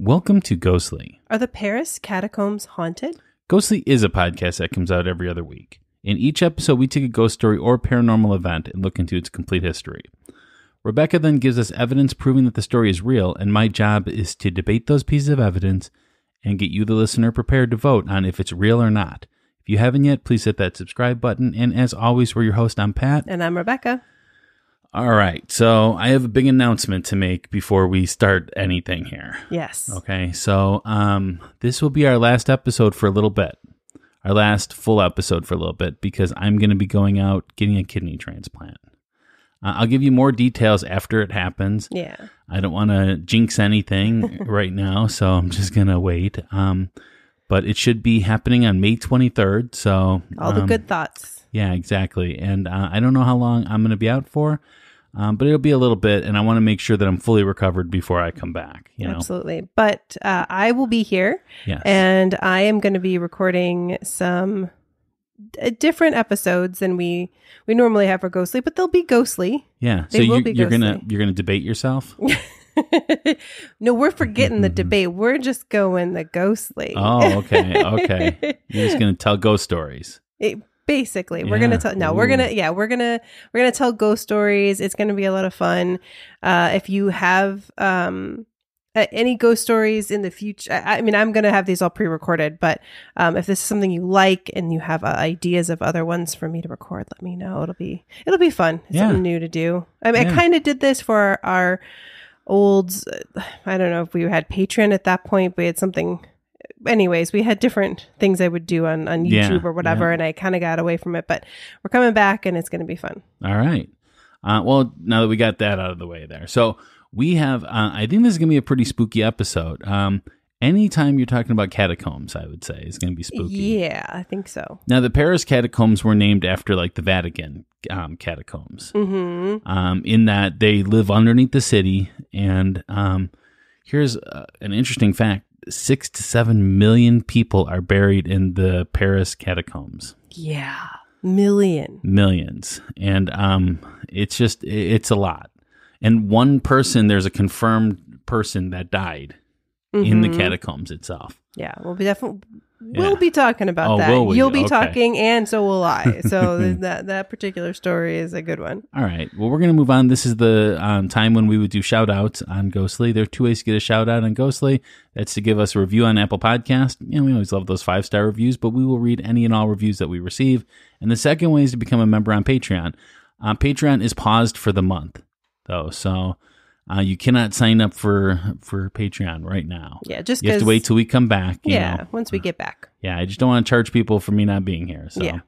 Welcome to Ghostly. Are the Paris Catacombs haunted? Ghostly is a podcast that comes out every other week. In each episode, we take a ghost story or paranormal event and look into its complete history. Rebecca then gives us evidence proving that the story is real, and my job is to debate those pieces of evidence and get you, the listener, prepared to vote on if it's real or not. If you haven't yet, please hit that subscribe button. And as always, we're your host. I'm Pat. And I'm Rebecca. All right. So I have a big announcement to make before we start anything here. Yes. Okay. So this will be our last episode for a little bit. Our last full episode for a little bit, because I'm going to be going out getting a kidney transplant. I'll give you more details after it happens. Yeah. I don't want to jinx anything right now, so I'm just going to wait. But it should be happening on May 23rd. So all the good thoughts. Yeah, exactly. And I don't know how long I'm going to be out for, but it'll be a little bit. And I want to make sure that I'm fully recovered before I come back. Absolutely. But I will be here. Yes. And I am going to be recording some different episodes than we normally have for Ghostly, but they'll be ghostly. Yeah. They will be you're ghostly. you're gonna debate yourself? No, we're forgetting the debate. We're just going the ghostly. Oh, okay. Okay. You're just gonna tell ghost stories. Basically, we're gonna tell. No, we're gonna tell ghost stories. It's gonna be a lot of fun. If you have any ghost stories in the future, I mean, I'm gonna have these all pre-recorded. But if this is something you like and you have ideas of other ones for me to record, let me know. It'll be fun. It's something new to do. I mean, I kind of did this for our old. I don't know if we had Patreon at that point. We had something. Anyways, we had different things I would do on YouTube or whatever, and I kind of got away from it. But we're coming back, and it's going to be fun. All right. Well, now that we got that out of the way there. So we have, I think this is going to be a pretty spooky episode. Anytime you're talking about catacombs, I would say, is going to be spooky. Yeah, I think so. Now, the Paris Catacombs were named after, like, the Vatican catacombs. Mm-hmm. In that they live underneath the city. And here's an interesting fact. 6 to 7 million people are buried in the Paris Catacombs. Yeah. Millions. And it's a lot. And one person, there's a confirmed person that died in the catacombs itself. Yeah, we'll be talking about that. Will we? You'll be Okay. talking, and so will I. So that particular story is a good one. All right. Well, we're going to move on. This is the time when we would do shout-outs on Ghostly. There are 2 ways to get a shout-out on Ghostly. That's to give us a review on Apple Podcast. We always love those 5-star reviews, but we will read any and all reviews that we receive. And the second way is to become a member on Patreon. Patreon is paused for the month, though, so you cannot sign up for Patreon right now. Yeah, just you have to wait till we come back. You know. Once we get back. Yeah, I just don't want to charge people for me not being here. So. Yeah.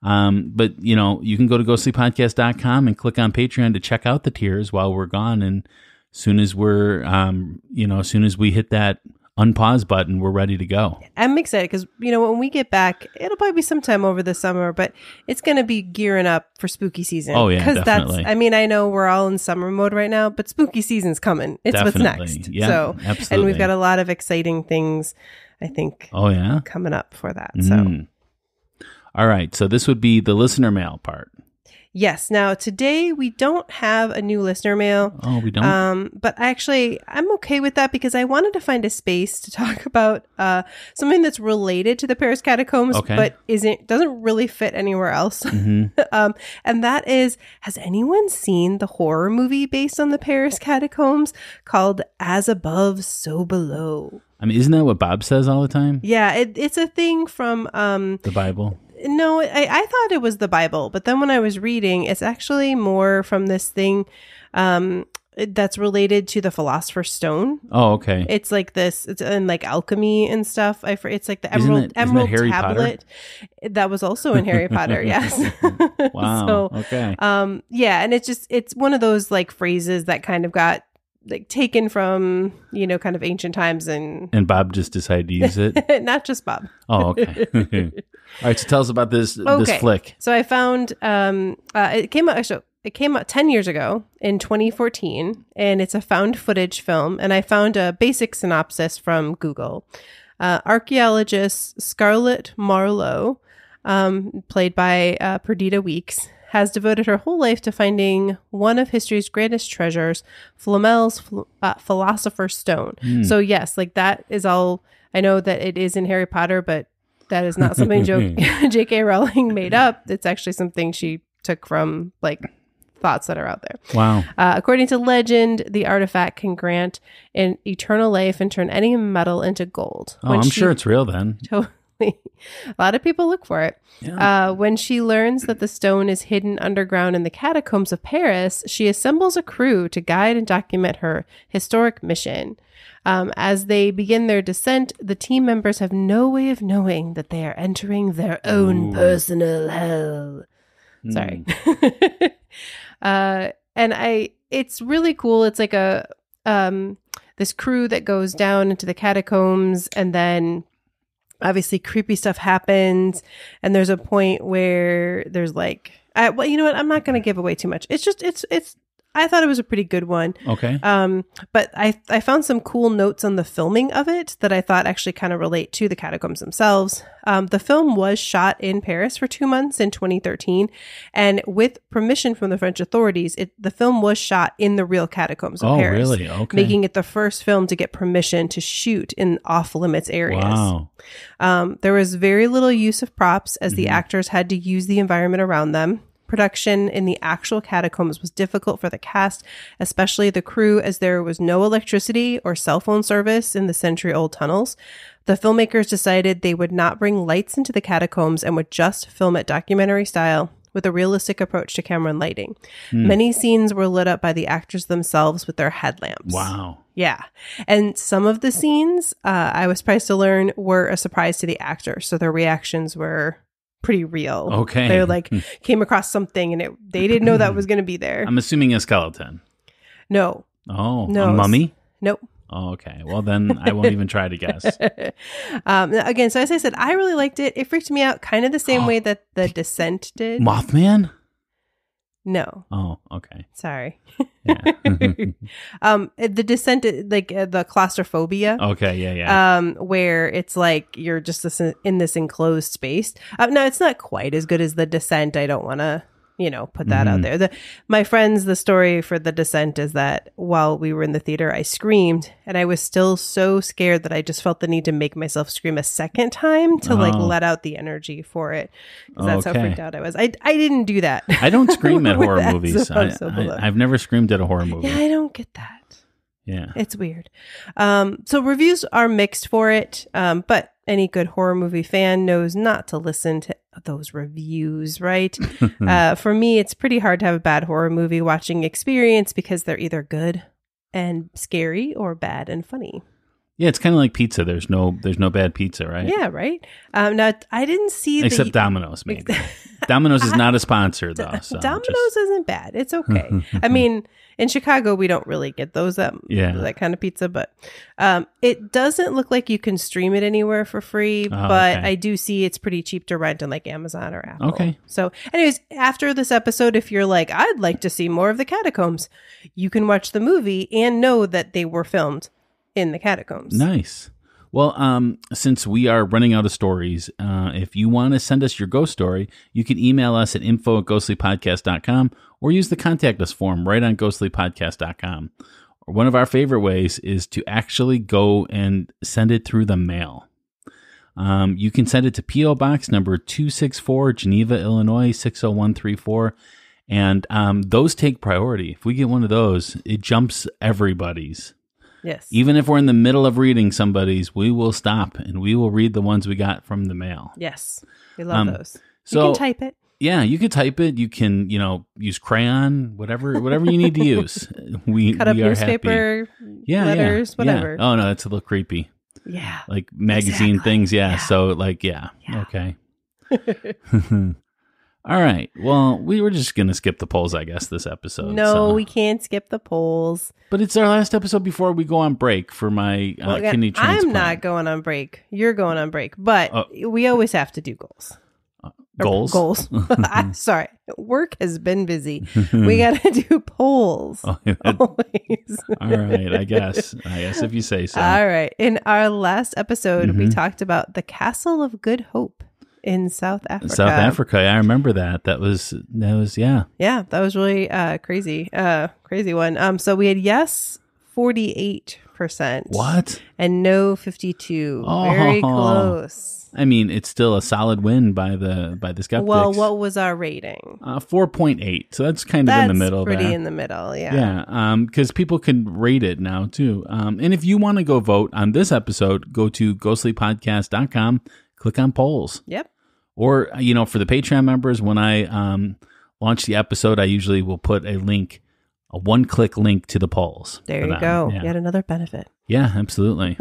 But, you can go to ghostlypodcast.com and click on Patreon to check out the tiers while we're gone. And soon as we're, as soon as we hit that unpause button, we're ready to go. I'm excited because, when we get back, it'll probably be sometime over the summer, but it's going to be gearing up for spooky season. Oh, yeah, definitely. I know we're all in summer mode right now, but spooky season's coming. It's definitely. What's next. Yeah, so, absolutely. And we've got a lot of exciting things, I think, coming up for that. So. All right. So this would be the listener mail part. Yes. Now, today we don't have a new listener mail. Oh, we don't? But actually, I'm okay with that because I wanted to find a space to talk about something that's related to the Paris Catacombs, but doesn't really fit anywhere else. Mm-hmm. And that is, has anyone seen the horror movie based on the Paris Catacombs called As Above, So Below? I mean, isn't that what Bob says all the time? Yeah, it's a thing from... the Bible? No, I thought it was the Bible, but then when I was reading, it's actually more from this thing that's related to the Philosopher's Stone. Oh, okay. It's like this, it's in like alchemy and stuff. It's like the Isn't emerald Harry tablet. Potter? That was also in Harry Potter, yes. Wow, So, okay. Yeah, and it's one of those like phrases that kind of got like taken from, kind of ancient times and Bob just decided to use it? Not just Bob. Oh, okay. All right, so tell us about this flick. So I found it came out 10 years ago in 2014, and it's a found footage film, and I found a basic synopsis from Google. Archaeologist Scarlett Marlowe, played by Perdita Weeks, has devoted her whole life to finding one of history's greatest treasures, Flamel's Philosopher's Stone. So yes, like that is all. I know that it is in Harry Potter, but that is not something J.K. Rowling made up. It's actually something she took from like thoughts that are out there. Wow. According to legend, the artifact can grant an eternal life and turn any metal into gold. Oh, I'm sure it's real then. Totally. A lot of people look for it. Yeah. When she learns that the stone is hidden underground in the catacombs of Paris, she assembles a crew to guide and document her historic mission. As they begin their descent, the team members have no way of knowing that they are entering their own personal hell. Sorry. It's really cool. It's like this crew that goes down into the catacombs, and then obviously creepy stuff happens. And there's a point where there's like, well, you know what? I'm not going to give away too much. It's just, I thought it was a pretty good one. Okay. But I found some cool notes on the filming of it that I thought actually kind of relate to the catacombs themselves. The film was shot in Paris for 2 months in 2013, and with permission from the French authorities, the film was shot in the real catacombs of Paris. Oh, really? Okay. Making it the first film to get permission to shoot in off-limits areas. Wow. There was very little use of props, as the actors had to use the environment around them. Production in the actual catacombs was difficult for the cast, especially the crew, as there was no electricity or cell phone service in the century-old tunnels. The filmmakers decided they would not bring lights into the catacombs and would just film it documentary style with a realistic approach to camera and lighting. Many scenes were lit up by the actors themselves with their headlamps. Wow. Yeah. And some of the scenes, I was surprised to learn, were a surprise to the actors. So their reactions were pretty real. Okay. They like came across something and they didn't know that was going to be there. I'm assuming a skeleton. No. Oh, No. a mummy? Nope. Oh, okay. Well, then I won't even try to guess. Again, so as I said, I really liked it. It freaked me out kind of the same way that The Descent did. Mothman? No. Oh, okay. Sorry. Yeah. The Descent, like the claustrophobia. Okay, yeah. Where it's like you're just in this enclosed space. No, it's not quite as good as The Descent. I don't want to, put that out there. My friends, the story for The Descent is that while we were in the theater, I screamed, and I was still so scared that I just felt the need to make myself scream a second time to like let out the energy for it. Because that's how freaked out I was. I didn't do that. I don't scream at horror movies. I've never screamed at a horror movie. Yeah, I don't get that. Yeah. It's weird. So reviews are mixed for it, but any good horror movie fan knows not to listen to those reviews, right? For me, it's pretty hard to have a bad horror movie watching experience because they're either good and scary or bad and funny. Yeah, it's kind of like pizza. There's no bad pizza, right? Yeah, right. Now, I didn't see except Domino's, maybe. Domino's is not a sponsor, though. So Domino's isn't bad. It's okay. I mean, in Chicago, we don't really get those that kind of pizza, but it doesn't look like you can stream it anywhere for free. But I do see it's pretty cheap to rent on like Amazon or Apple. Okay. So, anyways, after this episode, if you're like, I'd like to see more of the catacombs, you can watch the movie and know that they were filmed in the catacombs. Nice. Well, since we are running out of stories, if you want to send us your ghost story, you can email us at info@ghostlypodcast.com or use the contact us form right on ghostlypodcast.com. Or one of our favorite ways is to actually go and send it through the mail. You can send it to P.O. Box number 264, Geneva, Illinois, 60134. And those take priority. If we get one of those, it jumps everybody's. Yes. Even if we're in the middle of reading somebody's, we will stop and we will read the ones we got from the mail. Yes. We love those. So, you can type it. Yeah, you can type it. You can, use crayon, whatever you need to use. We cut up we newspaper, letters, whatever. Yeah. Oh, no, that's a little creepy. Yeah. Like magazine things. Yeah. So yeah. Okay. All right. Well, we were just going to skip the polls, I guess, this episode. No, we can't skip the polls. But it's our last episode before we go on break for my kidney transplant. I'm not going on break. You're going on break. But we always have to do goals. Goals? Goals. Sorry. Work has been busy. We got to do polls. Always. All right. I guess if you say so. All right. In our last episode, we talked about the Castle of Good Hope in South Africa. South Africa. I remember that. That was yeah. Yeah, that was really crazy one. So we had yes 48%. What? And no 52. Very close. I mean, it's still a solid win by the skeptics. Well, what was our rating? 4.8. So that's kind of in the middle. That's pretty there. in the middle, yeah. Yeah, because people can rate it now too. And if you want to go vote on this episode, go to ghostlypodcast.com, click on polls. Yep. Or, for the Patreon members, when I launch the episode, I usually will put a link, a one-click link to the polls. There you go. Yeah. Yet another benefit. Yeah, absolutely.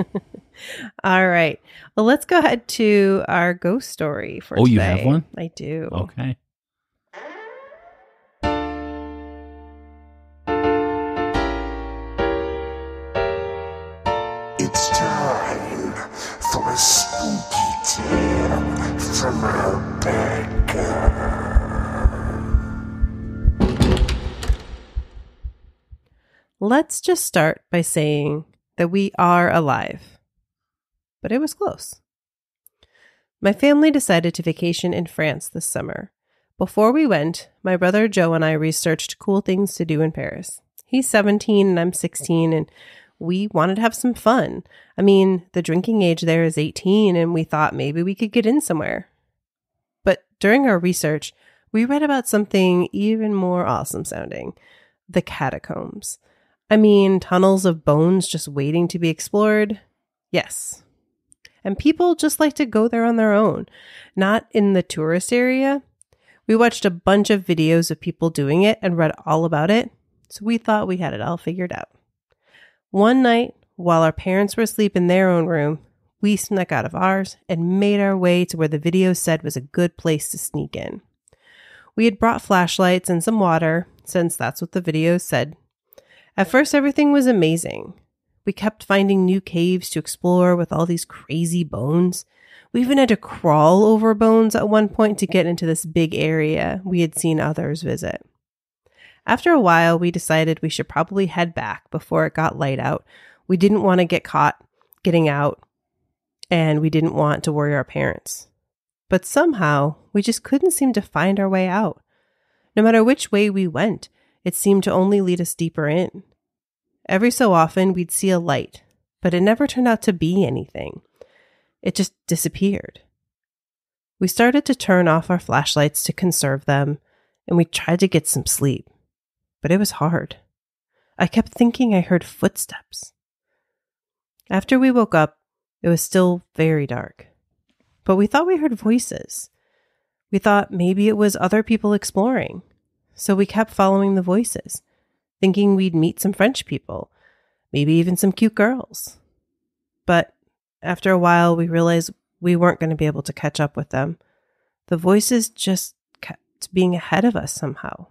All right. Well, let's go ahead to our ghost story for today. Oh, you have one? I do. Okay. It's time for a spooky tale from Rebecca. Let's just start by saying that we are alive. But it was close. My family decided to vacation in France this summer. Before we went, my brother Joe and I researched cool things to do in Paris. He's 17 and I'm 16, and we wanted to have some fun. I mean, the drinking age there is 18, and we thought maybe we could get in somewhere. But during our research, we read about something even more awesome sounding: the catacombs. I mean, tunnels of bones just waiting to be explored? Yes. And people just like to go there on their own, not in the tourist area. We watched a bunch of videos of people doing it and read all about it, so we thought we had it all figured out. One night, while our parents were asleep in their own room, we snuck out of ours and made our way to where the video said was a good place to sneak in. We had brought flashlights and some water, since that's what the video said. At first, everything was amazing. We kept finding new caves to explore with all these crazy bones. We even had to crawl over bones at one point to get into this big area we had seen others visit. After a while, we decided we should probably head back before it got light out. We didn't want to get caught getting out, and we didn't want to worry our parents. But somehow, we just couldn't seem to find our way out. No matter which way we went, it seemed to only lead us deeper in. Every so often, we'd see a light, but it never turned out to be anything. It just disappeared. We started to turn off our flashlights to conserve them, and we tried to get some sleep, but it was hard. I kept thinking I heard footsteps. After we woke up, it was still very dark, but we thought we heard voices. We thought maybe it was other people exploring. So we kept following the voices, thinking we'd meet some French people, maybe even some cute girls. But after a while, we realized we weren't going to be able to catch up with them. The voices just kept being ahead of us somehow.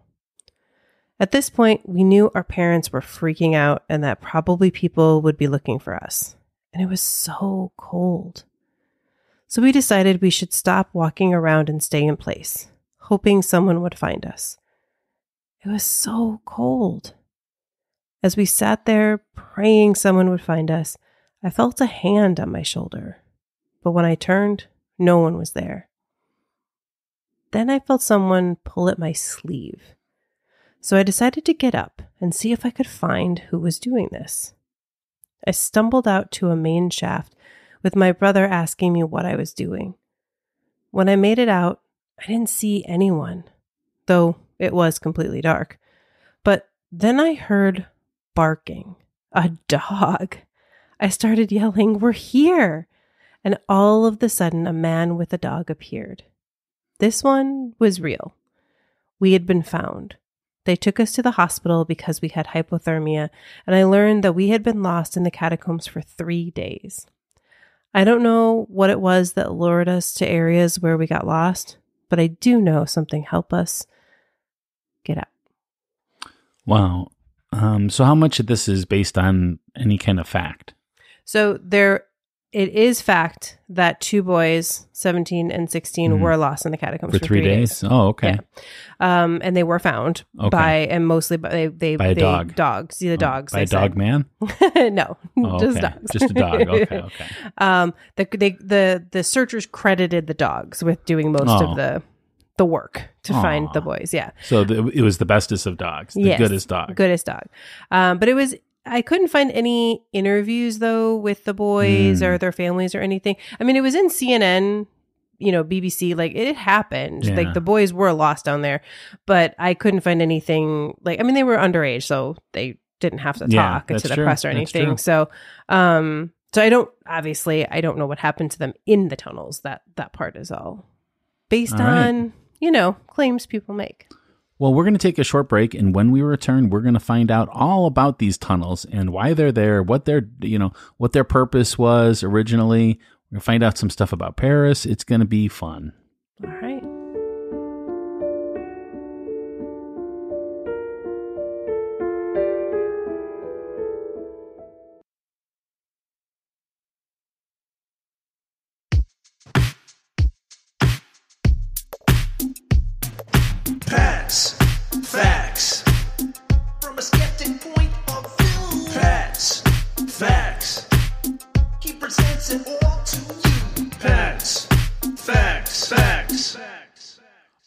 At this point, we knew our parents were freaking out and that probably people would be looking for us. And it was so cold. So we decided we should stop walking around and stay in place, hoping someone would find us. It was so cold. As we sat there praying someone would find us, I felt a hand on my shoulder. But when I turned, no one was there. Then I felt someone pull at my sleeve. So I decided to get up and see if I could find who was doing this. I stumbled out to a main shaft with my brother asking me what I was doing. When I made it out, I didn't see anyone, though it was completely dark. But then I heard barking. A dog. I started yelling, "We're here!" And all of the sudden, a man with a dog appeared. This one was real. We had been found. They took us to the hospital because we had hypothermia, and I learned that we had been lost in the catacombs for 3 days. I don't know what it was that lured us to areas where we got lost, but I do know something helped us get out. Wow. So how much of this is based on any kind of fact? So there it is fact that 2 boys, 17 and 16, were lost in the catacombs for 3 days. Oh, okay. Yeah. And they were found mostly by dog. Dogs. The dogs. By a dog man? No, just dogs. Just a dog. Okay. The searchers credited the dogs with doing most of the work to find the boys. Yeah. So it was the bestest of dogs, the goodest dog. Goodest dog. But it was. I couldn't find any interviews though with the boys or their families or anything. I mean, it was in CNN, BBC, like it happened. Yeah. Like the boys were lost down there, but I couldn't find anything like, I mean, they were underage, so they didn't have to talk to the press or anything. So, so I don't know what happened to them in the tunnels. That part is all based on, claims people make. Well, we're going to take a short break, and when we return, we're going to find out all about these tunnels and why they're there, what their purpose was originally. We're going to find out some stuff about Paris. It's going to be fun. All right. Facts. From a skeptic point of view. Facts. He presents it all to you. Facts.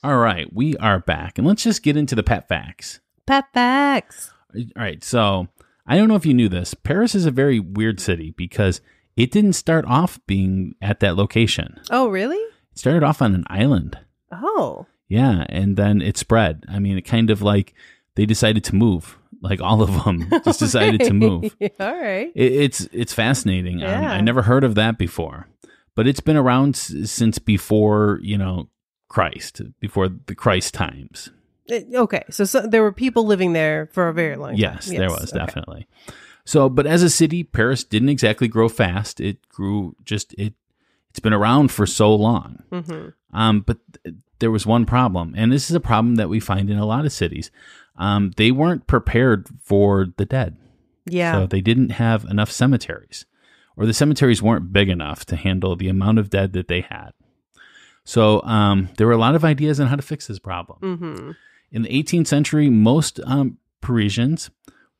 All right, we are back, and let's just get into the pet facts. Pet facts. All right, so I don't know if you knew this. Paris is a very weird city because it didn't start off being at that location. Oh, really? It started off on an island. Oh. Yeah, and then it spread. I mean, it kind of like they decided to move. Like all of them just decided to move. All right. It's fascinating. Yeah. I never heard of that before. But it's been around since before, Christ, before the Christ times. Okay, so there were people living there for a very long time. Yes, there was, definitely. So, but as a city, Paris didn't exactly grow fast. It grew it's been around for so long. Mm-hmm. But there was one problem, and this is a problem that we find in a lot of cities. They weren't prepared for the dead. Yeah. So they didn't have enough cemeteries, or the cemeteries weren't big enough to handle the amount of dead that they had. So there were a lot of ideas on how to fix this problem. Mm-hmm. In the 18th century, most Parisians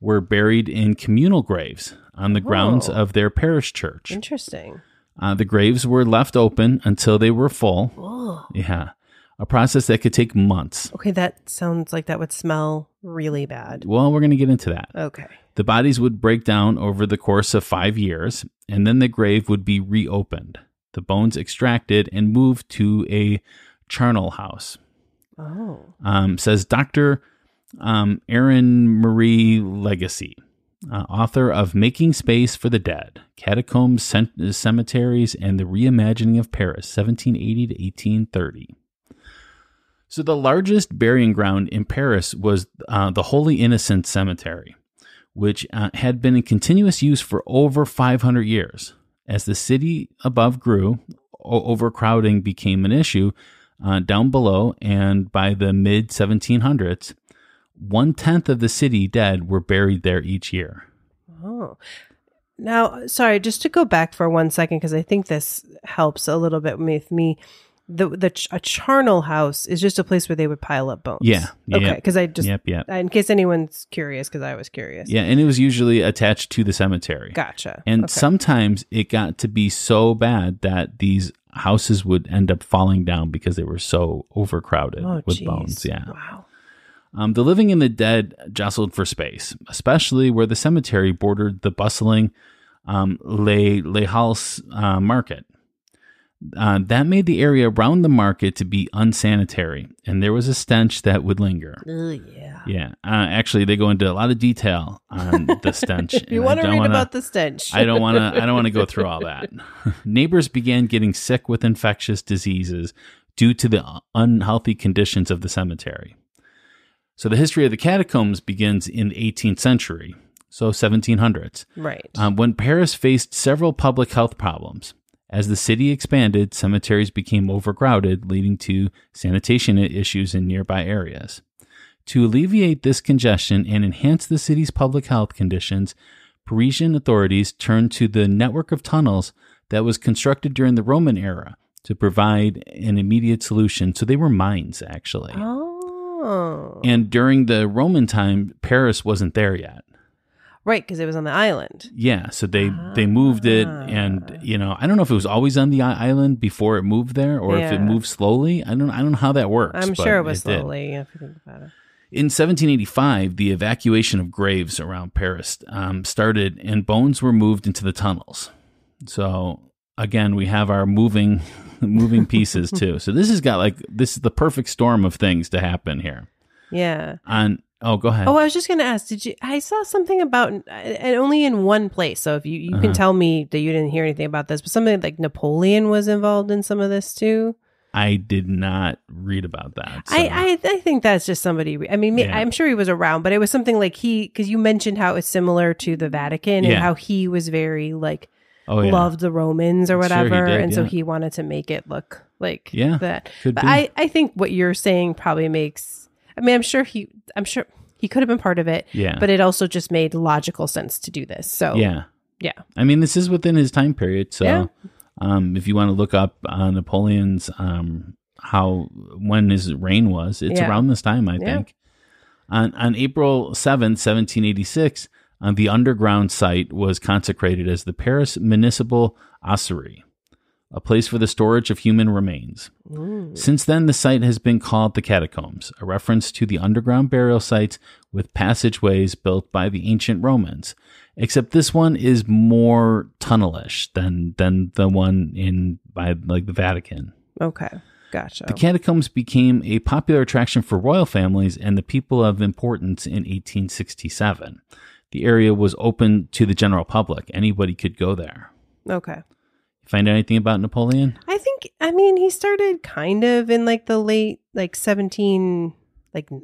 were buried in communal graves on the grounds of their parish church. Interesting. The graves were left open until they were full. Whoa. Yeah. A process that could take months. Okay, that sounds like that would smell really bad. Well, we're going to get into that. Okay. The bodies would break down over the course of 5 years, and then the grave would be reopened, the bones extracted, and moved to a charnel house. Oh. Says Dr. Erin Marie Legacy, author of Making Space for the Dead, Catacombs, Cemeteries, and the Reimagining of Paris, 1780 to 1830. So the largest burying ground in Paris was the Holy Innocents Cemetery, which had been in continuous use for over 500 years. As the city above grew, overcrowding became an issue down below, and by the mid-1700s, 1/10 of the city dead were buried there each year. Oh. Now, sorry, just to go back for 1 second, because I think this helps a little bit with me. A charnel house is just a place where they would pile up bones. Yeah. Okay. Because I just, Yep. in case anyone's curious, because I was curious. Yeah, and it was usually attached to the cemetery. Gotcha. And sometimes it got to be so bad that these houses would end up falling down because they were so overcrowded with bones. Yeah. Wow. The living and the dead jostled for space, especially where the cemetery bordered the bustling Les Halles market. That made the area around the market to be unsanitary, and there was a stench that would linger. Yeah. Yeah. Actually, they go into a lot of detail on the stench. You want to read about the stench? I don't want to go through all that. Neighbors began getting sick with infectious diseases due to the unhealthy conditions of the cemetery. So the history of the catacombs begins in the 18th century, so 1700s. Right. When Paris faced several public health problems. As the city expanded, cemeteries became overcrowded, leading to sanitation issues in nearby areas. To alleviate this congestion and enhance the city's public health conditions, Parisian authorities turned to the network of tunnels that was constructed during the Roman era to provide an immediate solution. So they were mines, actually. Oh. And during the Roman time, Paris wasn't there yet. Right, because it was on the island. Yeah, so they moved it, and I don't know if it was always on the island before it moved there, or if it moved slowly. I don't know how that works. I'm sure it was slowly. If you think about it. In 1785, the evacuation of graves around Paris started, and bones were moved into the tunnels. So again, we have our moving pieces too. So this is the perfect storm of things to happen here. Yeah. Oh, go ahead. Oh, I was just going to ask, I saw something about, and only in one place. So if you can tell me that you didn't hear anything about this, but something like Napoleon was involved in some of this too. I did not read about that. So. I think that's just somebody. I mean, I'm sure he was around, but it was something like because you mentioned how it's similar to the Vatican and how he was very loved the Romans or whatever. Sure he did, and so he wanted to make it look like that. Could but be. I think what you're saying probably makes, I mean, I'm sure he could have been part of it. Yeah. But it also just made logical sense to do this. So yeah. I mean, this is within his time period. So if you want to look up Napoleon's when his reign was, it's around this time, I think. On April 7th, 1786, the underground site was consecrated as the Paris Municipal Ossuary, a place for the storage of human remains. Since then, the site has been called the Catacombs, a reference to the underground burial sites with passageways built by the ancient Romans. Except this one is more tunnelish than the one by the Vatican. Okay, gotcha. The catacombs became a popular attraction for royal families and the people of importance in 1867. The area was open to the general public. Anybody could go there. Okay. Find out anything about Napoleon? I mean, he started kind of in the late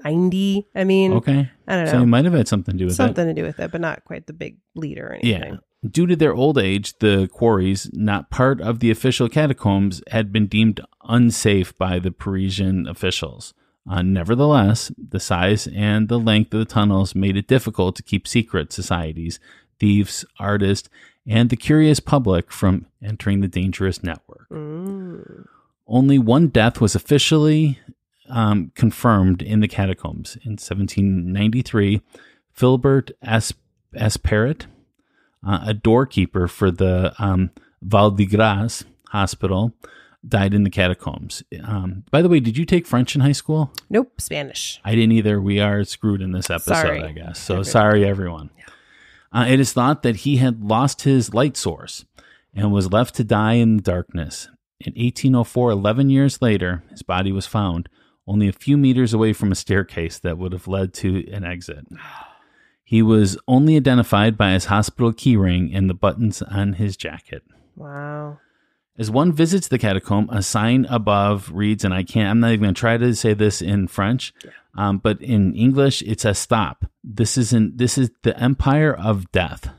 90. I mean, okay. I don't know. So he might have had something to do with something to do with it, but not quite the big leader or anything. Yeah. Due to their old age, the quarries, not part of the official catacombs, had been deemed unsafe by the Parisian officials. Nevertheless, the size and the length of the tunnels made it difficult to keep secret societies, thieves, artists, and the curious public from entering the dangerous network. Only one death was officially confirmed in the catacombs. In 1793, Philibert Aspairt, a doorkeeper for the Val de Grace Hospital, died in the catacombs. By the way, did you take French in high school? Nope, Spanish. I didn't either. We are screwed in this episode, sorry. I guess. So sorry, everyone. It is thought that he had lost his light source and was left to die in the darkness. In 1804, 11 years later, his body was found only a few meters away from a staircase that would have led to an exit. He was only identified by his hospital keyring and the buttons on his jacket. Wow. As one visits the catacomb, a sign above reads, and I'm not even going to try to say this in French, but in English, it says stop. This is the Empire of Death.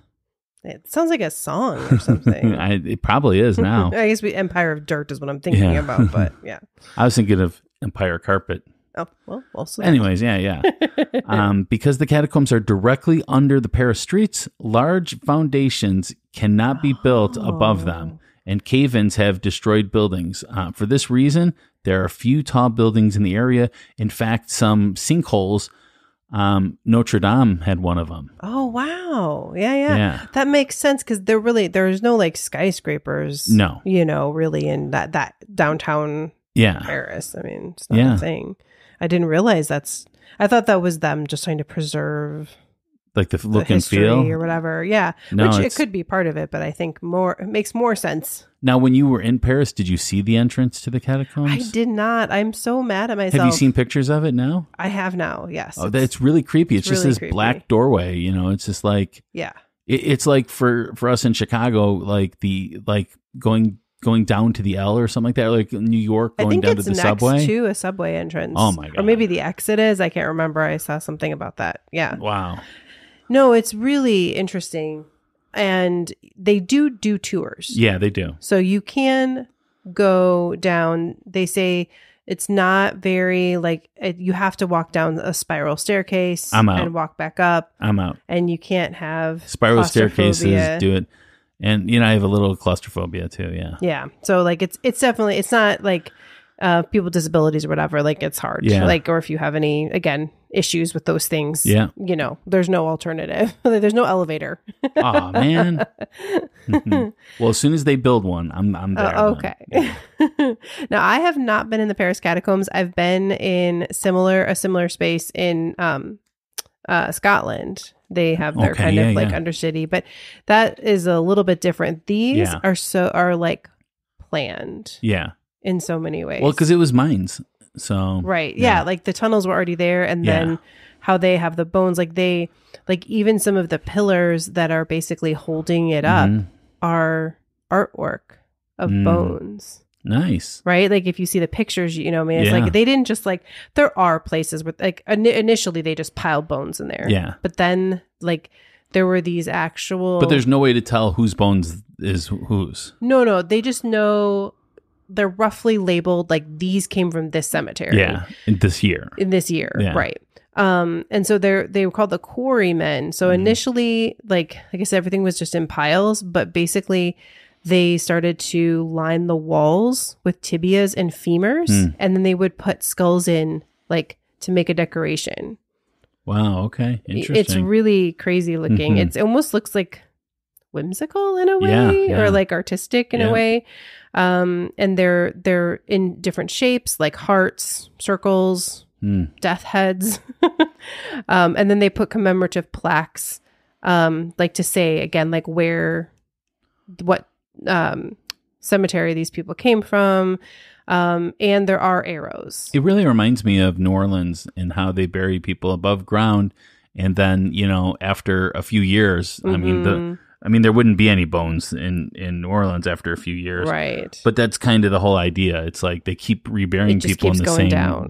It sounds like a song or something. It probably is now. I guess Empire of Dirt is what I'm thinking about, but yeah. I was thinking of Empire Carpet. Oh, well, also. Anyways, yeah. Because the catacombs are directly under the Paris streets, large foundations cannot be built above them, and cave-ins have destroyed buildings. For this reason, there are few tall buildings in the area. In fact, some sinkholes, Notre Dame had one of them. Oh, wow. Yeah. That makes sense because there's no skyscrapers. No. Really in that downtown Paris. I mean, it's not a thing. I didn't realize I thought that was them just trying to preserve the look and feel or whatever. Yeah. No, which it could be part of it, but I think it makes more sense. Now, when you were in Paris, did you see the entrance to the catacombs? I did not. I'm so mad at myself. Have you seen pictures of it now? I have now. Yes. Oh, it's really creepy. It's just really this creepy. black doorway, it's just it's like for us in Chicago, going down to the L or something like that, or like New York going down to the subway. I think it's next to a subway entrance. Oh my God. Or maybe the exit is. I can't remember. I saw something about that. Yeah. Wow. No, it's really interesting. And they do tours. Yeah, they do. So you can go down. They say it's not very you have to walk down a spiral staircase I'm out. and walk back up. I'm out. And you can't have spiral staircases. Do it. And, I have a little claustrophobia too. Yeah. Yeah. So like it's definitely, it's not like people with disabilities or whatever, like it's hard. Yeah. Like, or if you have any, again, issues with those things, Yeah. there's no alternative. There's no elevator. Oh man. Well, as soon as they build one, I'm there. Okay. Now I have not been in the Paris Catacombs. I've been in a similar space in Scotland. They have their kind of like undercity, but that is a little bit different. These are like planned. Yeah. In so many ways. Well, because it was mines. So right. Yeah. Like the tunnels were already there. And then how they have the bones, like even some of the pillars that are basically holding it up are artwork of bones. Nice. Right. Like if you see the pictures, it's like they didn't just like, there are places where like initially they just piled bones in there. Yeah. But then like there were these actual. But there's no way to tell whose bones is whose. No. They just know. They're roughly labeled like these came from this cemetery. Yeah, in this year, yeah. Right. And so they were called the quarrymen. So initially, like I said, everything was just in piles, but basically they started to line the walls with tibias and femurs, and then they would put skulls in like to make a decoration. Wow. Okay. Interesting. It's really crazy looking. It almost looks like whimsical in a way, or like artistic in a way. And they're in different shapes, like hearts, circles, death heads. And then they put commemorative plaques, like to say again, like what cemetery these people came from. And there are arrows. It really reminds me of New Orleans and how they bury people above ground. And then, after a few years, I mean, there wouldn't be any bones in New Orleans after a few years, right? But that's kind of the whole idea. It's like they keep reburying people in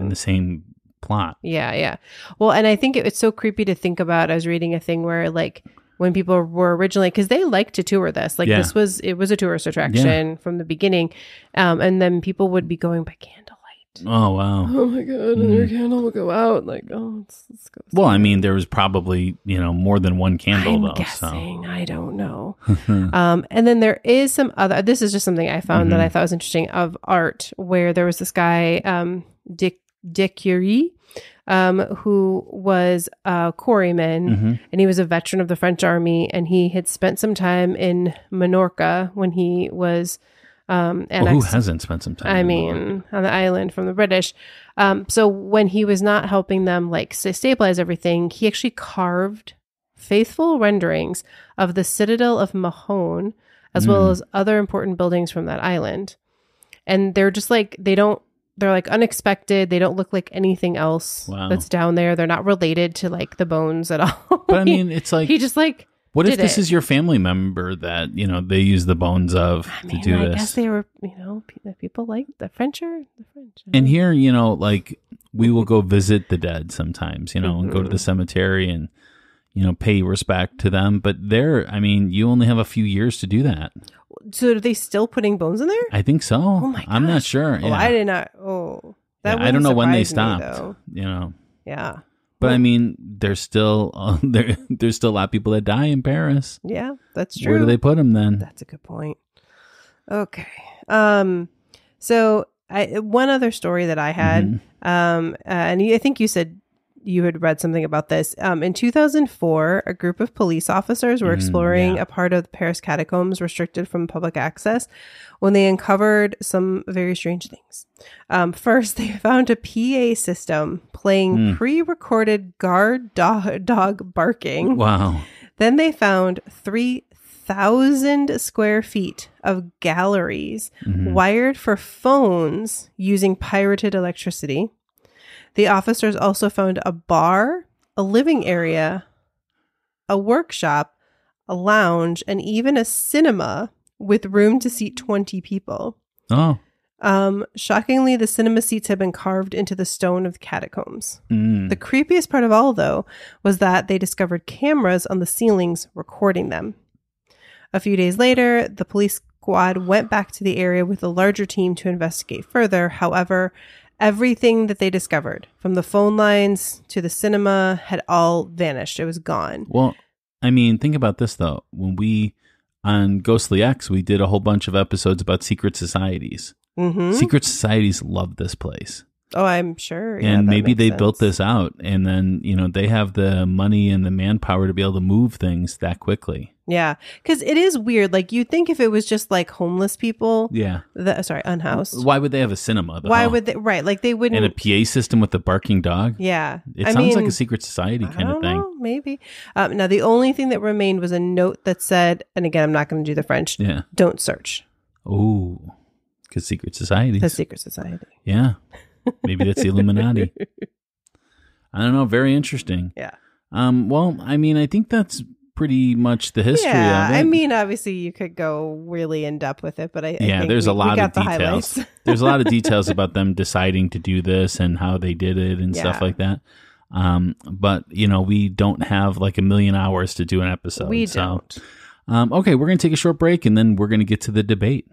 the same plot. Yeah. Well, and I think it's so creepy to think about. I was reading a thing where like when people were originally, because they liked to tour this, like it was a tourist attraction from the beginning, and then people would be going by candlelight. Oh wow! Oh my god! And your candle will go out. Like let's go. Well, I mean, there was probably more than one candle though. Guessing, so. I don't know. And then there is some other. This is just something I found that I thought was interesting of art, where there was this guy, Dick Curie, who was a quarryman, and he was a veteran of the French army, and he had spent some time in Minorca when he was. Who hasn't spent some time? On the island from the British. So when he was not helping them like stabilize everything, he actually carved faithful renderings of the citadel of Mahon, as well as other important buildings from that island. And they're just like they're like unexpected. They don't look like anything else that's down there. They're not related to like the bones at all. But I mean, it's like he just like. What if this is your family member that, they use the bones of to do this? I guess they were, people like the French. And here, like we will go visit the dead sometimes, and go to the cemetery and, pay respect to them. But there, I mean, you only have a few years to do that. So are they still putting bones in there? I think so. Oh my gosh. I'm not sure. Oh, I did not. Oh, that I don't know when they stopped, Yeah. But I mean, there's still there's still a lot of people that die in Paris. Yeah, that's true. Where do they put them then? That's a good point. Okay. So one other story that I had, and I think you said you had read something about this. In 2004, a group of police officers were exploring a part of the Paris Catacombs restricted from public access when they uncovered some very strange things. First, they found a PA system playing pre-recorded guard dog barking. Wow. Then they found 3,000 square feet of galleries wired for phones using pirated electricity. The officers also found a bar, a living area, a workshop, a lounge, and even a cinema with room to seat 20 people. Oh. Shockingly, the cinema seats had been carved into the stone of the catacombs. The creepiest part of all, though, was that they discovered cameras on the ceilings recording them. A few days later, the police squad went back to the area with a larger team to investigate further. However, everything that they discovered, from the phone lines to the cinema, had all vanished. It was gone. Well, I mean, think about this, though. When we on Ghostly X, we did a whole bunch of episodes about secret societies. Mm-hmm. Secret societies love this place. Oh, I'm sure. And maybe they built this out, and then, they have the money and the manpower to be able to move things that quickly. Yeah, because it is weird. Like, you'd think if it was just like homeless people. Yeah. Unhoused. Why would they have a cinema, though? Why would they? Right. Like, they wouldn't. And a PA system with a barking dog? Yeah. It sounds like a secret society kind of thing. Maybe. Now, the only thing that remained was a note that said, and again, I'm not going to do the French. Yeah. Don't search. Oh, because secret societies. The secret society. Yeah. Maybe that's the Illuminati. I don't know. Very interesting. Yeah. Well, I think that's pretty much the history of it. Obviously you could go really in depth with it, but I think there's a lot of details. The There's a lot of details about them deciding to do this and how they did it and stuff like that. But we don't have like 1 million hours to do an episode. We don't. Okay, we're going to take a short break and then we're going to get to the debate.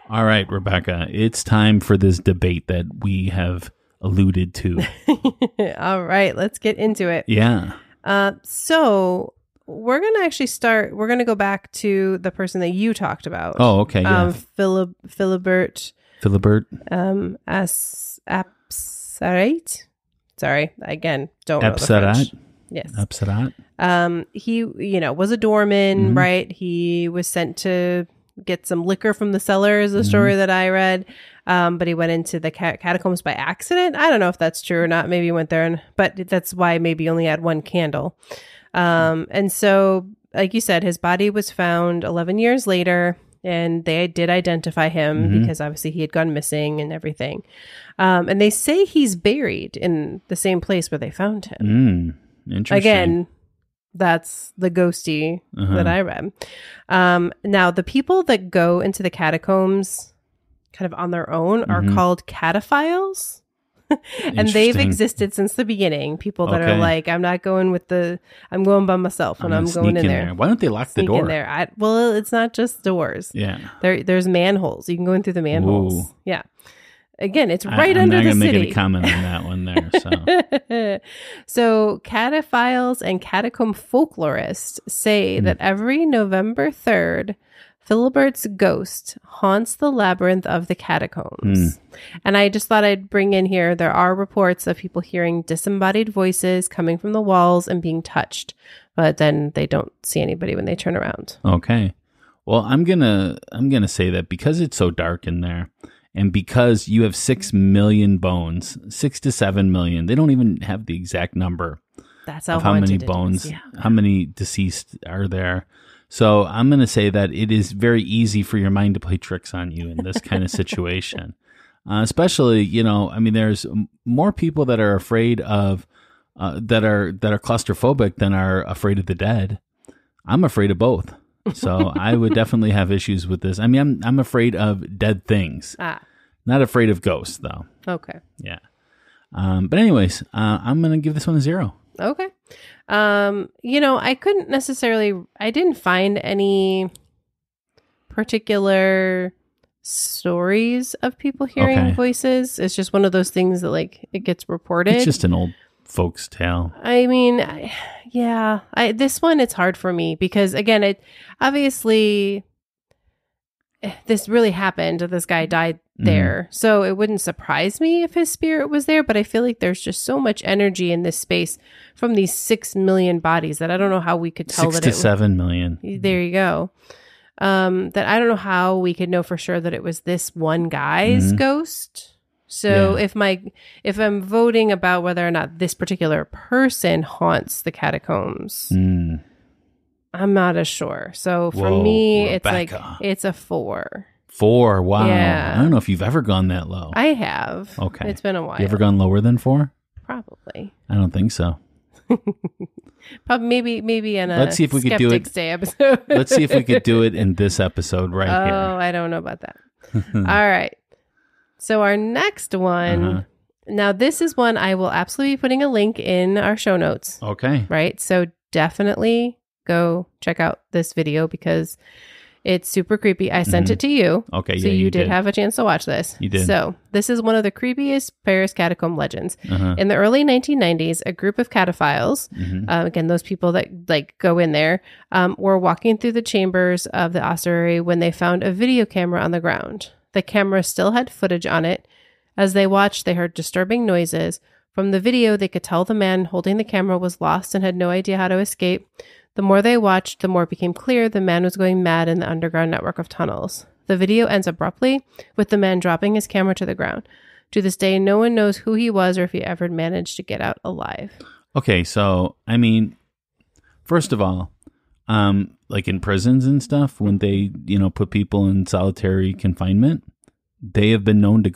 All right, Rebecca, it's time for this debate that we have alluded to. All right, let's get into it. Yeah. So we're going to actually we're going to go back to the person that you talked about. Oh, okay. Yeah. Philibert Aspairt. Sorry, again, don't know the French. Yes. Aspairt. He, was a doorman, right? He was sent to get some liquor from the cellar is the story that I read. But he went into the catacombs by accident. I don't know if that's true or not. Maybe he went there, but that's why maybe he only had one candle. And so, like you said, his body was found 11 years later, and they did identify him because obviously he had gone missing and everything. And they say he's buried in the same place where they found him. Interesting. Again, that's the ghosty that I read. Now, the people that go into the catacombs kind of on their own are called cataphiles. And they've existed since the beginning. People that are like, I'm not going I'm going by myself and I'm going in there. Why don't they lock the door? In there. Well, it's not just doors. Yeah. There's manholes. You can go in through the manholes. Ooh. Yeah. Again, it's right under the city. I'm not going to make any comment on that one there. So cataphiles and catacomb folklorists say that every November 3rd, Philibert's ghost haunts the labyrinth of the catacombs. And I just thought I'd bring in here, there are reports of people hearing disembodied voices coming from the walls and being touched, but then they don't see anybody when they turn around. Okay. Well, I'm gonna say that because it's so dark in there, and because you have 6 million bones, 6 to 7 million, they don't even have the exact number. That's how of how many haunted bones, it is. Yeah. how many deceased are there. So I'm going to say that it is very easy for your mind to play tricks on you in this kind of situation. Especially, there's more people that are afraid of, that are claustrophobic than are afraid of the dead. I'm afraid of both. So I would definitely have issues with this. I'm afraid of dead things. Not afraid of ghosts, though. Okay. Yeah. But anyways, I'm going to give this one a 0. Okay. I didn't find any particular stories of people hearing voices. It's just one of those things that it gets reported. It's just an old folks tale. This one, it's hard for me because again, it obviously this really happened. This guy died there. So it wouldn't surprise me if his spirit was there, but I feel like there's just so much energy in this space from these 6 million bodies that I don't know how we could tell 6 to 7 million. There you go. That I don't know how we could know for sure that it was this one guy's ghost. So if I'm voting about whether or not this particular person haunts the catacombs, I'm not as sure. So for me, Rebecca. it's a 4. 4. Wow. Yeah. I don't know if you've ever gone that low. I have. Okay. It's been a while. You ever gone lower than 4? Probably. I don't think so. Probably maybe in a Let's see if we could do it. Skeptics Day episode. Let's see if we could do it in this episode right here. Oh, I don't know about that. All right. So our next one, now this is one I will absolutely be putting a link in our show notes. Okay. Right? So definitely go check out this video because it's super creepy. I sent it to you. Okay. So yeah, you did have a chance to watch this. You did. So this is one of the creepiest Paris catacomb legends. In the early 1990s, a group of cataphiles, again, those people that like go in there, were walking through the chambers of the ossuary when they found a video camera on the ground. The camera still had footage on it. As they watched, they heard disturbing noises. From the video, they could tell the man holding the camera was lost and had no idea how to escape. The more they watched, the more it became clear the man was going mad in the underground network of tunnels. The video ends abruptly with the man dropping his camera to the ground. To this day, no one knows who he was or if he ever managed to get out alive. Okay, so I mean, first of all, like in prisons and stuff, when they put people in solitary confinement, they have been known to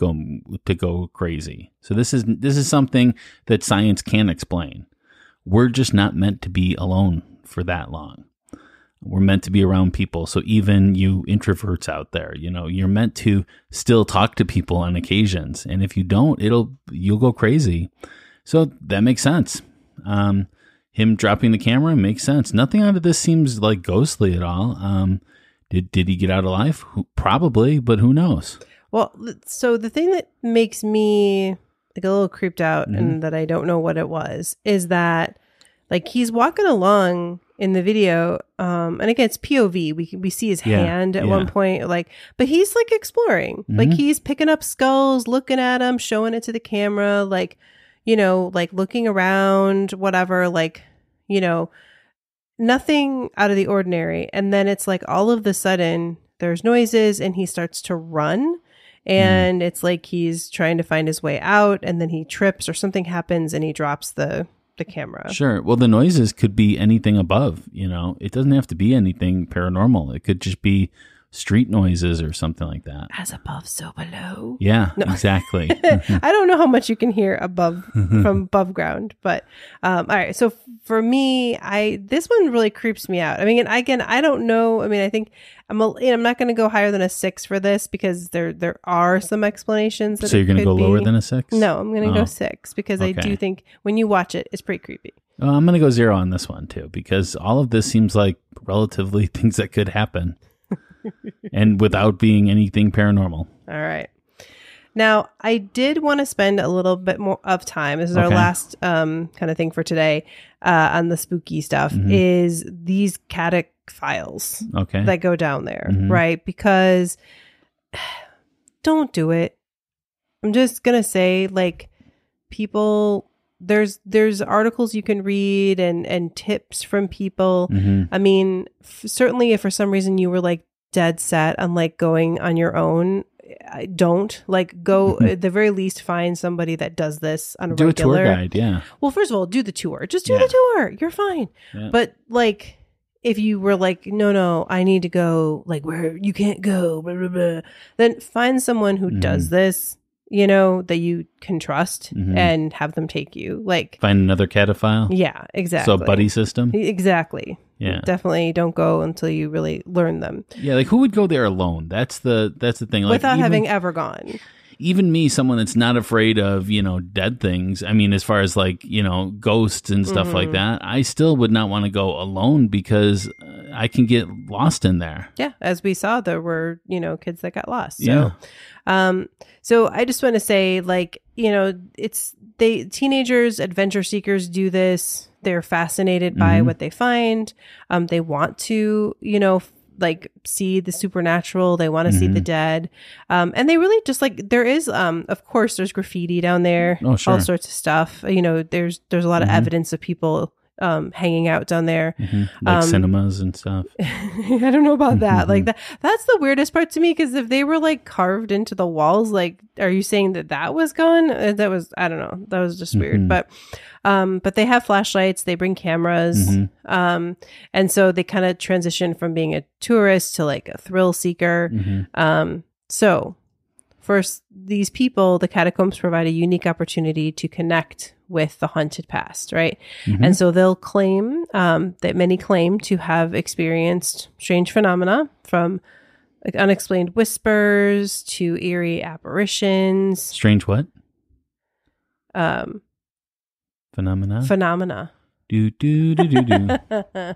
go crazy. So this is something that science can't explain. We're just not meant to be alone for that long. We're meant to be around people. So even you introverts out there, you're meant to still talk to people on occasions. And if you don't, you'll go crazy. So that makes sense. Him dropping the camera makes sense. Nothing out of this seems like ghostly at all. Did he get out alive? Probably, but who knows? Well, so the thing that makes me like a little creeped out and that I don't know what it was is that like he's walking along in the video, and again it's POV. We see his hand at one point, like, but he's like exploring, like he's picking up skulls, looking at them, showing it to the camera, like like looking around, whatever, like nothing out of the ordinary. And then it's like all of the sudden there's noises and he starts to run. And it's like he's trying to find his way out, and then he trips or something happens and he drops the camera. Sure. Well, the noises could be anything above, it doesn't have to be anything paranormal. It could just be street noises or something like that. As above, so below. Yeah, no. Exactly. I don't know how much you can hear from above ground, but all right. So for me, this one really creeps me out. I mean, again, I don't know. I mean, I think I'm not going to go higher than a 6 for this because there are some explanations. That so you're going to go lower than a 6? No, I'm going to go 6 because I do think when you watch it, it's pretty creepy. Well, I'm going to go 0 on this one too because all of this seems like relatively things that could happen. And without being anything paranormal. All right. Now, I did want to spend a little bit more of time. This is our last kind of thing for today on the spooky stuff is these cataphiles that go down there, right? Because don't do it. I'm just going to say, like, people, there's articles you can read and tips from people. I mean, certainly if for some reason you were like, dead set on like going on your own, don't like go at the very least find somebody that does this on a regular. Do a tour guide. Yeah. Well, first of all, do the tour. Just do the tour. You're fine. Yeah. But like if you were like, no, I need to go like where you can't go, blah, blah, blah, then find someone who does this, that you can trust and have them take you. Like find another cataphile. Yeah, exactly. So a buddy system. Exactly. Yeah. Definitely don't go until you really learn them. Yeah, like who would go there alone? That's the thing. Like, without having ever gone. Even me, someone that's not afraid of, dead things. I mean, as far as like, ghosts and stuff like that, I still would not want to go alone because I can get lost in there. Yeah. As we saw, there were, kids that got lost. So, so I just want to say like, teenagers, adventure seekers do this. They're fascinated by what they find. They want to, like see the supernatural. They want to see the dead. And they really just like, there is, of course there's graffiti down there, all sorts of stuff. There's a lot of evidence of people hanging out down there. Like cinemas and stuff. I don't know about that. Like that's the weirdest part to me, because if they were like carved into the walls, like, are you saying that was gone? That was, I don't know. That was just weird. But they have flashlights, they bring cameras. And so they kind of transition from being a tourist to like a thrill seeker. So for these people, the catacombs provide a unique opportunity to connect with the haunted past, right? And so they'll claim that many claim to have experienced strange phenomena, from like unexplained whispers to eerie apparitions. Strange what? Phenomena. Do do do do do.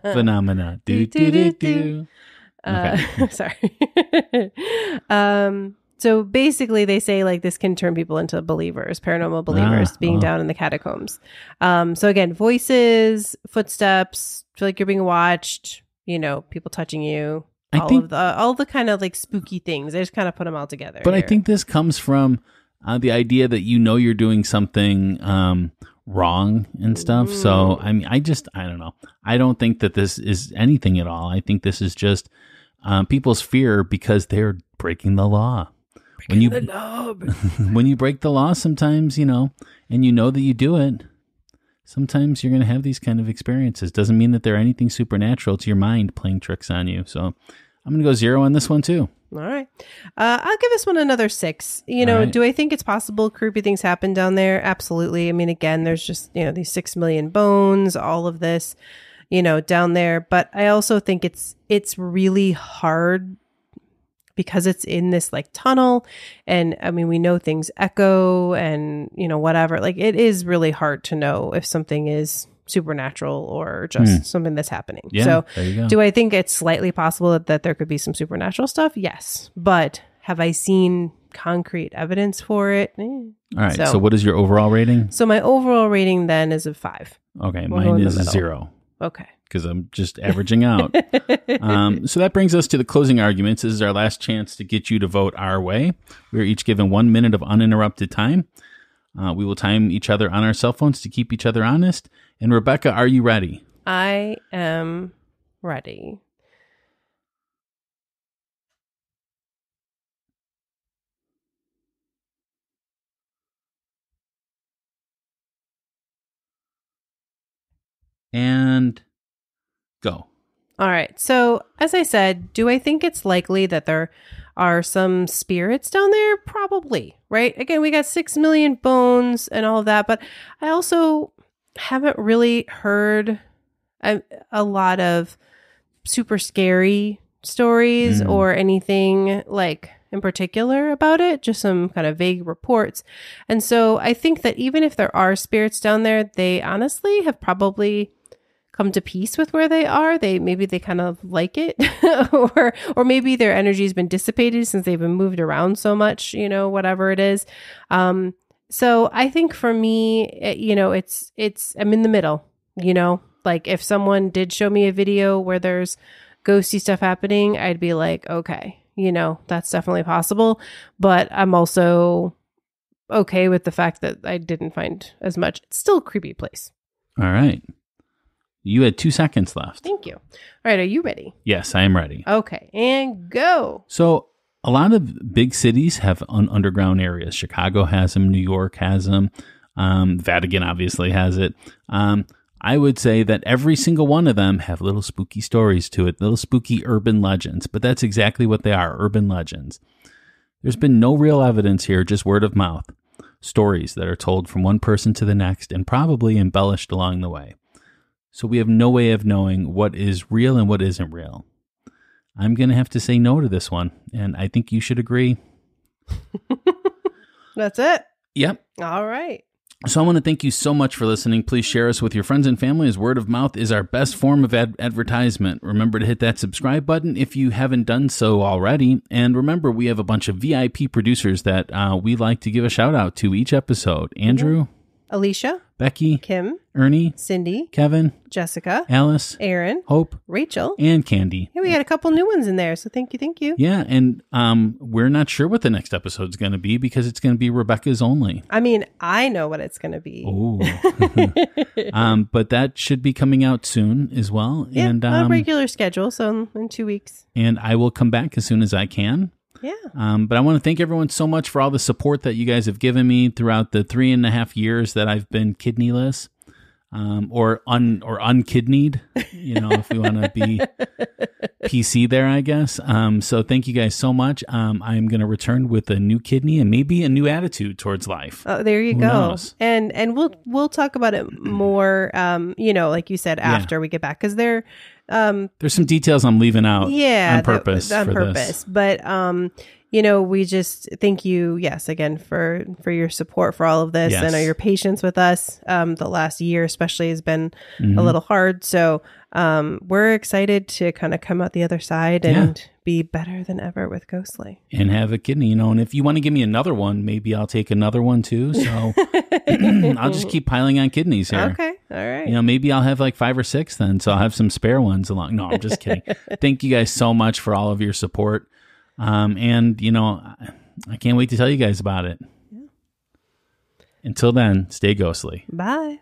Phenomena. Do do do do. Okay. Sorry. So basically they say like this can turn people into believers, paranormal believers, being down in the catacombs. So again, voices, footsteps, feel like you're being watched, you know, people touching you, all the kind of like spooky things. They just kind of put them all together. But here. I think this comes from the idea that you know you're doing something wrong and stuff. So I mean, I don't know. I don't think that this is anything at all. I think this is just people's fear because they're breaking the law. When you break the law, sometimes, you know, and you know that you do it, sometimes you're going to have these kind of experiences. Doesn't mean that they're anything supernatural. It's your mind playing tricks on you. So I'm going to go 0 on this one too. All right. I'll give this one another 6. You know, do I think it's possible creepy things happen down there? Absolutely. I mean, again, there's just, you know, these 6 million bones, all of this, you know, down there. But I also think it's really hard because it's in this like tunnel, and I mean, we know things echo and, you know, whatever. Like, it is really hard to know if something is supernatural or just something that's happening. Yeah, so there you go. Do I think it's slightly possible that there could be some supernatural stuff? Yes. But have I seen concrete evidence for it? All right. So what is your overall rating? So my overall rating then is a 5. Okay. Mine is a 0. Okay. Because I'm just averaging out. So that brings us to the closing arguments. This is our last chance to get you to vote our way. We are each given 1 minute of uninterrupted time. We will time each other on our cell phones to keep each other honest. And Rebecca, are you ready? I am ready. And go. All right. So, as I said, do I think it's likely that there are some spirits down there? Probably, right? Again, we got 6 million bones and all of that, but I also haven't really heard a lot of super scary stories or anything like in particular about it, just some kind of vague reports. And so I think that even if there are spirits down there, they honestly have probably come to peace with where they are. Maybe they kind of like it or maybe their energy has been dissipated since they've been moved around so much, you know, whatever it is. So I think for me, you know, it's I'm in the middle, you know, like if someone did show me a video where there's ghosty stuff happening, I'd be like, okay, you know, that's definitely possible. But I'm also okay with the fact that I didn't find as much. It's still a creepy place. All right. You had 2 seconds left. Thank you. All right. Are you ready? Yes, I am ready. Okay. And go. So a lot of big cities have underground areas. Chicago has them. New York has them. Vatican obviously has it. I would say that every single one of them have little spooky stories to it, little spooky urban legends. But that's exactly what they are, urban legends. There's been no real evidence here, just word of mouth. Stories that are told from one person to the next and probably embellished along the way. So we have no way of knowing what is real and what isn't real. I'm going to have to say no to this one, and I think you should agree. That's it? Yep. All right. So I want to thank you so much for listening. Please share us with your friends and family, as word of mouth is our best form of advertisement. Remember to hit that subscribe button if you haven't done so already. And remember, we have a bunch of VIP producers that we like to give a shout out to each episode. Andrew? Alicia, Becky, Kim, Ernie, Cindy, Kevin, Jessica, Alice, Aaron, Hope, Rachel, and Candy. Yeah, we had a couple new ones in there, so thank you. Yeah, and we're not sure what the next episode's going to be because it's going to be Rebecca's only. I mean, I know what it's going to be. Oh, but that should be coming out soon as well. Yeah, and on a regular schedule, so in 2 weeks. And I will come back as soon as I can. Yeah. But I want to thank everyone so much for all the support that you guys have given me throughout the 3.5 years that I've been kidneyless, or unkidneyed, if we want to be PC there, I guess. So thank you guys so much. I'm going to return with a new kidney and maybe a new attitude towards life. Oh, there you Who go. knows? And we'll talk about it more, like you said, after we get back, because there's some details I'm leaving out on purpose. This. But, we just thank you, yes, again, for your support for all of this and your patience with us. The last year especially has been a little hard. So we're excited to kind of come out the other side and be better than ever with Ghostly. And have a kidney, and if you want to give me another one, maybe I'll take another one too. So I'll just keep piling on kidneys here. Okay. All right. Maybe I'll have like 5 or 6 then. So I'll have some spare ones along. No, I'm just kidding. Thank you guys so much for all of your support. And I can't wait to tell you guys about it. Yeah. Until then, stay ghostly. Bye.